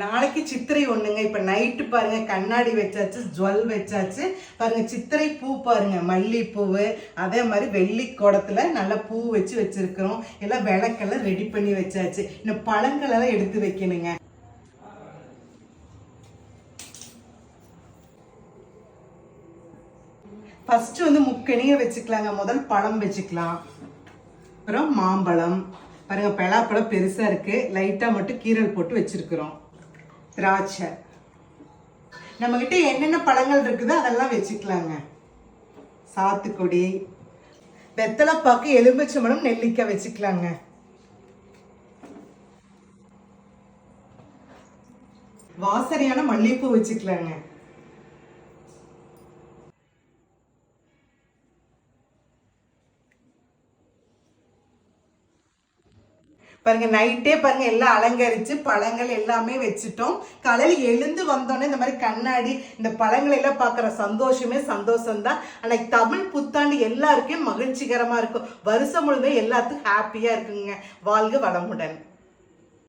நாளைக்கு சித்திரை ஒண்ணுங்க. இப்ப நைட்டு பாருங்க, கண்ணாடி வச்சாச்சு, ஜுவல் வச்சாச்சு. பாருங்க சித்திரை பூ பாருங்க, மல்லிப்பூவு, அதே மாதிரி வெள்ளி குடத்துல நல்ல பூ வச்சு வச்சிருக்கிறோம். எல்லாம் விளக்கெல்லாம் ரெடி பண்ணி வச்சாச்சு. இந்த பழங்கள் எல்லாம் எடுத்து வைக்கணுங்க. ஃபர்ஸ்ட் முக்கணிய வச்சுக்கலாங்க. முதல் பழம் வச்சுக்கலாம், அப்புறம் மாம்பழம். பாருங்க பலாப்பழம் பெருசா இருக்கு, லைட்டா மட்டும் கீரல் போட்டு வச்சிருக்கிறோம். திராட்சை, நம்ம கிட்ட என்னென்ன பழங்கள் இருக்குதோ அதெல்லாம் வச்சுக்கலாங்க. சாத்துக்குடி, வெத்தலைப்பாக்கு, எலுமிச்சம்பழம், நெல்லிக்காய் வச்சுக்கலாங்க. வாசனையான மல்லிகைப்பூ வச்சுக்கலாங்க. பாருங்க நைட்டே பாருங்க எல்லாம் அலங்கரிச்சு பழங்கள் எல்லாமே வச்சுட்டோம். காலையில் எழுந்து வந்தோன்னே இந்த மாதிரி கண்ணாடி இந்த பழங்கள் எல்லாம் பார்க்குற சந்தோஷமே சந்தோஷம்தான். அன்னைக்கு தமிழ் புத்தாண்டு எல்லாருக்கும் மகிழ்ச்சிகரமா இருக்கும். வருஷம் முழுதும் எல்லாத்துக்கும் ஹாப்பியா இருக்குங்க. வாழ்க வளமுடன்.